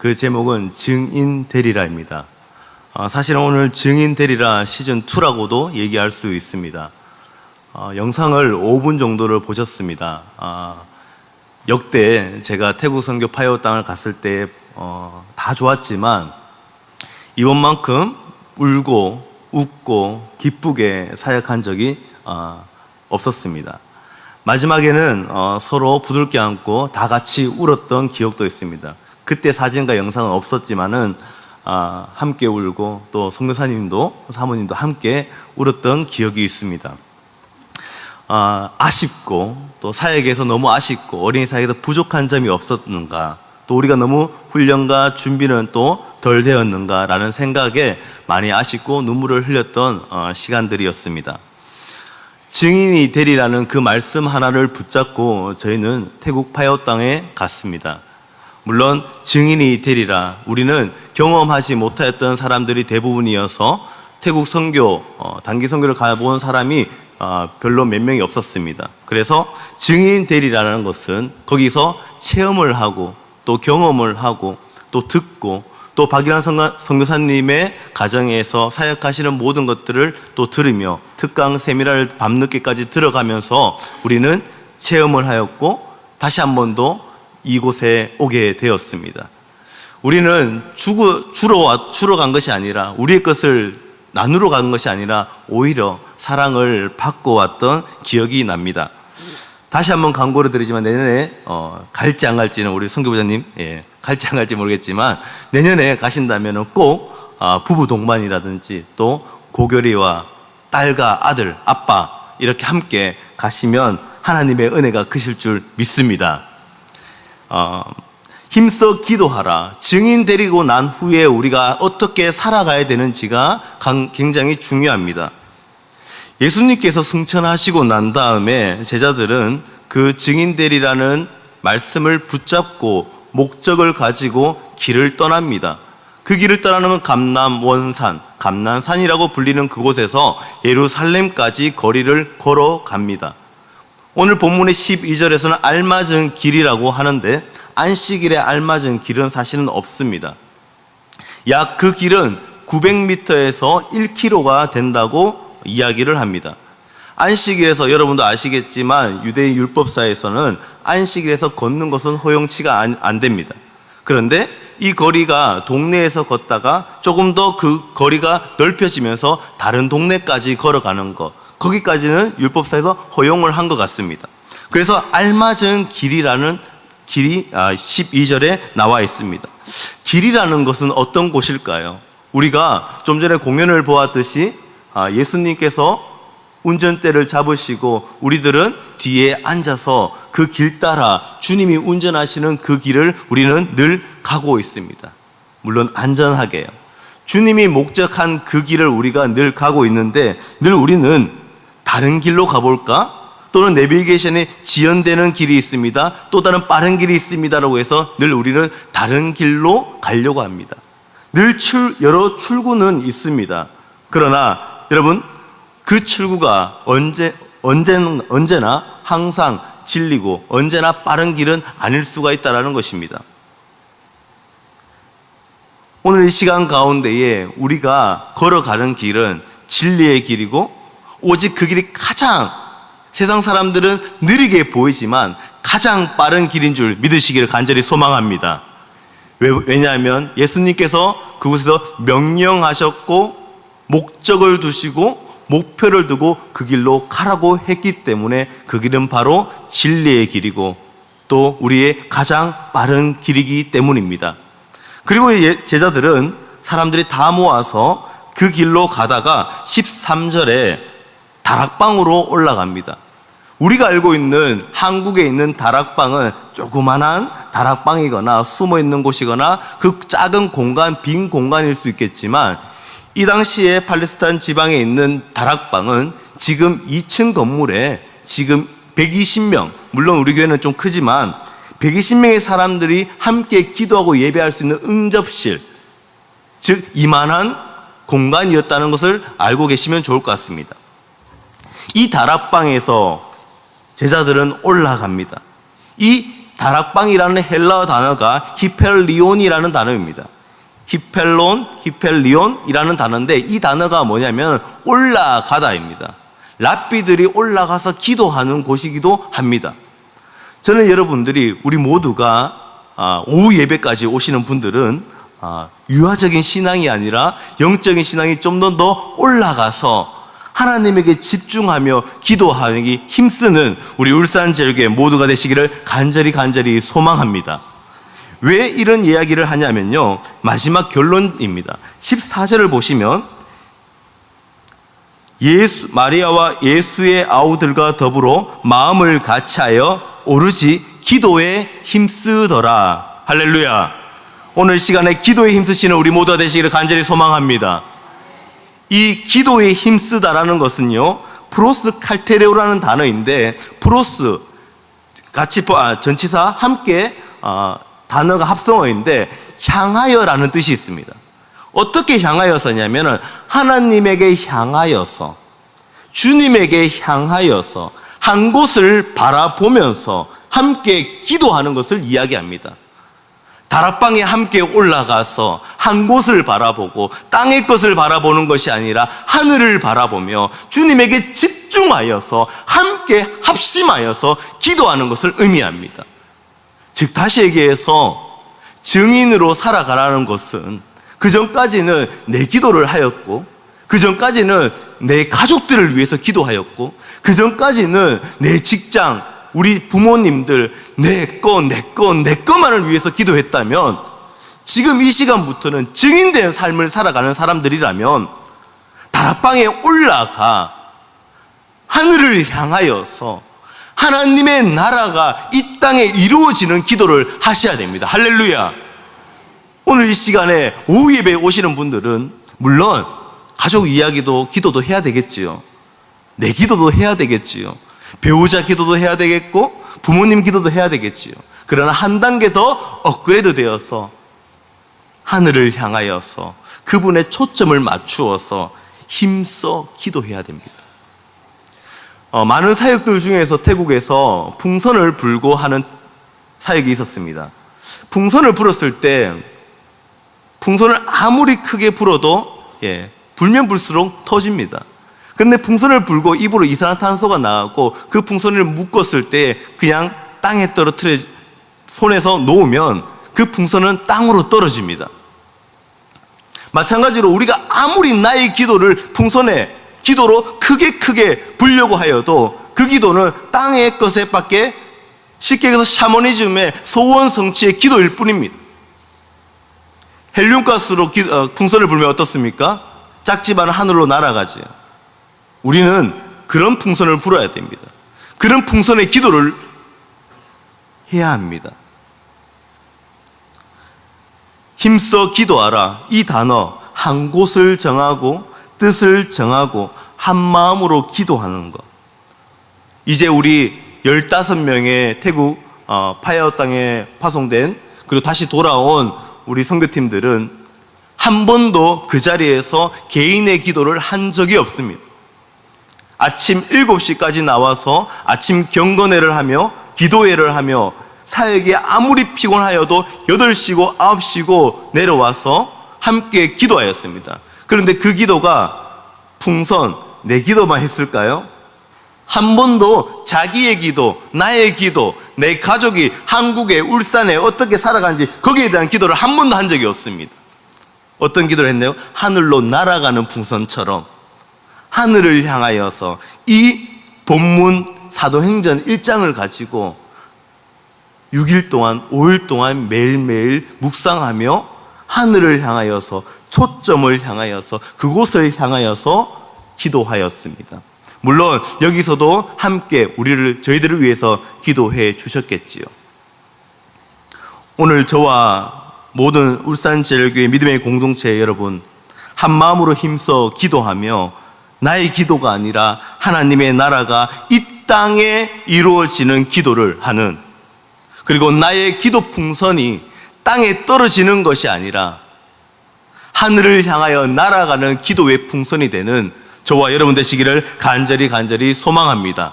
그 제목은 증인 되리라입니다. 사실은 오늘 증인 되리라 시즌2라고도 얘기할 수 있습니다. 영상을 5분 정도를 보셨습니다. 역대 제가 태국 선교 파이어 땅을 갔을 때 다 좋았지만 이번만큼 울고 웃고 기쁘게 사역한 적이 없었습니다. 마지막에는 서로 부둥켜 안고 다 같이 울었던 기억도 있습니다. 그때 사진과 영상은 없었지만은 함께 울고 또 선교사님도 사모님도 함께 울었던 기억이 있습니다. 아쉽고 또 사역에서 너무 아쉽고 어린이 사역에서 부족한 점이 없었는가, 또 우리가 너무 훈련과 준비는 또 덜 되었는가 라는 생각에 많이 아쉽고 눈물을 흘렸던 시간들이었습니다. 증인이 되리라는 그 말씀 하나를 붙잡고 저희는 태국 파이어 땅에 갔습니다. 물론 증인이 되리라, 우리는 경험하지 못하였던 사람들이 대부분이어서 태국 선교, 단기 선교를 가본 사람이 별로 몇 명이 없었습니다. 그래서 증인 되리라는 것은 거기서 체험을 하고 또 경험을 하고 또 듣고 또 박일환 선교사님의 가정에서 사역하시는 모든 것들을 또 들으며 특강 세미나를 밤늦게까지 들어가면서 우리는 체험을 하였고 다시 한 번 더 이곳에 오게 되었습니다. 우리는 주러 간 것이 아니라, 우리의 것을 나누러 간 것이 아니라 오히려 사랑을 받고 왔던 기억이 납니다. 다시 한번 광고를 드리지만 내년에 갈지 안 갈지는 우리 선교부장님, 갈지 안 갈지 모르겠지만 내년에 가신다면 꼭 부부 동반이라든지 또 고교리와 딸과 아들, 아빠 이렇게 함께 가시면 하나님의 은혜가 크실 줄 믿습니다. 힘써 기도하라. 증인 데리고 난 후에 우리가 어떻게 살아가야 되는지가 굉장히 중요합니다. 예수님께서 승천하시고 난 다음에 제자들은 그 증인 되리라는 말씀을 붙잡고 목적을 가지고 길을 떠납니다. 그 길을 떠나는 건 감남원산, 감난산이라고 불리는 그곳에서 예루살렘까지 거리를 걸어갑니다. 오늘 본문의 12절에서는 알맞은 길이라고 하는데 안식일에 알맞은 길은 사실은 없습니다. 약 그 길은 900m에서 1km가 된다고 이야기를 합니다. 안식일에서 여러분도 아시겠지만 유대인 율법사에서는 안식일에서 걷는 것은 허용치가 안 됩니다. 그런데 이 거리가 동네에서 걷다가 조금 더 그 거리가 넓혀지면서 다른 동네까지 걸어가는 것, 거기까지는 율법사에서 허용을 한 것 같습니다. 그래서 알맞은 길이라는 길이 12절에 나와 있습니다. 길이라는 것은 어떤 곳일까요? 우리가 좀 전에 공연을 보았듯이 예수님께서 운전대를 잡으시고 우리들은 뒤에 앉아서 그 길 따라 주님이 운전하시는 그 길을 우리는 늘 가고 있습니다. 물론 안전하게요. 주님이 목적한 그 길을 우리가 늘 가고 있는데 늘 우리는 다른 길로 가볼까? 또는 내비게이션에 지연되는 길이 있습니다. 또 다른 빠른 길이 있습니다라고 해서 늘 우리는 다른 길로 가려고 합니다. 늘 여러 출구는 있습니다. 그러나 여러분, 그 출구가 언제나 항상 진리고 언제나 빠른 길은 아닐 수가 있다는 것입니다. 오늘 이 시간 가운데에 우리가 걸어가는 길은 진리의 길이고 오직 그 길이 가장, 세상 사람들은 느리게 보이지만 가장 빠른 길인 줄 믿으시기를 간절히 소망합니다. 왜냐하면 예수님께서 그곳에서 명령하셨고 목적을 두시고 목표를 두고 그 길로 가라고 했기 때문에 그 길은 바로 진리의 길이고 또 우리의 가장 빠른 길이기 때문입니다. 그리고 제자들은 사람들이 다 모아서 그 길로 가다가 13절에 다락방으로 올라갑니다. 우리가 알고 있는 한국에 있는 다락방은 조그만한 다락방이거나 숨어 있는 곳이거나 그 작은 공간, 빈 공간일 수 있겠지만 이 당시에 팔레스타인 지방에 있는 다락방은 지금 2층 건물에 지금 120명, 물론 우리 교회는 좀 크지만 120명의 사람들이 함께 기도하고 예배할 수 있는 응접실, 즉 이만한 공간이었다는 것을 알고 계시면 좋을 것 같습니다. 이 다락방에서 제자들은 올라갑니다. 이 다락방이라는 헬라어 단어가 히펠리온이라는 단어입니다. 히펠리온이라는 단어인데 이 단어가 뭐냐면 올라가다입니다. 랍비들이 올라가서 기도하는 곳이기도 합니다. 저는 여러분들이 우리 모두가 오후 예배까지 오시는 분들은 유아적인 신앙이 아니라 영적인 신앙이 좀 더 올라가서 하나님에게 집중하며 기도하기 힘쓰는 우리 울산제일교회 모두가 되시기를 간절히 소망합니다. 왜 이런 이야기를 하냐면요, 마지막 결론입니다. 14절을 보시면 마리아와 예수의 아우들과 더불어 마음을 같이하여 오르지 기도에 힘쓰더라. 할렐루야. 오늘 시간에 기도에 힘쓰시는 우리 모두가 되시기를 간절히 소망합니다. 이 기도에 힘쓰다라는 것은요, 프로스 칼테레오라는 단어인데, 프로스 같이 전치사 함께 단어가 합성어인데 향하여라는 뜻이 있습니다. 어떻게 향하여서냐면은 하나님에게 향하여서, 주님에게 향하여서 한 곳을 바라보면서 함께 기도하는 것을 이야기합니다. 다락방에 함께 올라가서 한 곳을 바라보고 땅의 것을 바라보는 것이 아니라 하늘을 바라보며 주님에게 집중하여서 함께 합심하여서 기도하는 것을 의미합니다. 즉 다시 얘기해서 증인으로 살아가라는 것은 그전까지는 내 기도를 하였고, 그전까지는 내 가족들을 위해서 기도하였고, 그전까지는 내 직장, 우리 부모님들 내 거만을 위해서 기도했다면, 지금 이 시간부터는 증인된 삶을 살아가는 사람들이라면 다락방에 올라가 하늘을 향하여서 하나님의 나라가 이 땅에 이루어지는 기도를 하셔야 됩니다. 할렐루야. 오늘 이 시간에 오후 예배에 오시는 분들은 물론 가족 이야기도 기도도 해야 되겠지요. 내 기도도 해야 되겠지요. 배우자 기도도 해야 되겠고 부모님 기도도 해야 되겠지요. 그러나 한 단계 더 업그레이드 되어서 하늘을 향하여서 그분의 초점을 맞추어서 힘써 기도해야 됩니다. 많은 사역들 중에서 태국에서 풍선을 불고 하는 사역이 있었습니다. 풍선을 불었을 때 풍선을 아무리 크게 불어도 불면 불수록 터집니다. 그런데 풍선을 불고 입으로 이산화탄소가 나왔고 그 풍선을 묶었을 때 그냥 땅에 떨어뜨려 손에서 놓으면 그 풍선은 땅으로 떨어집니다. 마찬가지로 우리가 아무리 나의 기도를 풍선의 기도로 크게 불려고 하여도 그 기도는 땅의 것에 밖에 쉽게 얘기해서 샤머니즘의 소원 성취의 기도일 뿐입니다. 헬륨가스로 풍선을 불면 어떻습니까? 작지만 하늘로 날아가지요. 우리는 그런 풍선을 불어야 됩니다. 그런 풍선의 기도를 해야 합니다. 힘써 기도하라. 이 단어, 한 곳을 정하고 뜻을 정하고 한 마음으로 기도하는 것. 이제 우리 15명의 태국 파야오 땅에 파송된 그리고 다시 돌아온 우리 선교팀들은 한 번도 그 자리에서 개인의 기도를 한 적이 없습니다. 아침 7시까지 나와서 아침 경건회를 하며 기도회를 하며 사역이 아무리 피곤하여도 8시고 9시고 내려와서 함께 기도하였습니다. 그런데 그 기도가 풍선, 내 기도만 했을까요? 한 번도 자기의 기도, 나의 기도, 내 가족이 한국에, 울산에 어떻게 살아가는지 거기에 대한 기도를 한 번도 한 적이 없습니다. 어떤 기도를 했나요? 하늘로 날아가는 풍선처럼 하늘을 향하여서 이 본문 사도행전 1장을 가지고 6일 동안, 5일 동안 매일매일 묵상하며 하늘을 향하여서 초점을 향하여서 그곳을 향하여서 기도하였습니다. 물론 여기서도 함께 저희들을 위해서 기도해 주셨겠지요. 오늘 저와 모든 울산제일교회 믿음의 공동체 여러분, 한 마음으로 힘써 기도하며 나의 기도가 아니라 하나님의 나라가 이 땅에 이루어지는 기도를 하는, 그리고 나의 기도 풍선이 땅에 떨어지는 것이 아니라 하늘을 향하여 날아가는 기도의 풍선이 되는 저와 여러분 되시기를 간절히 소망합니다.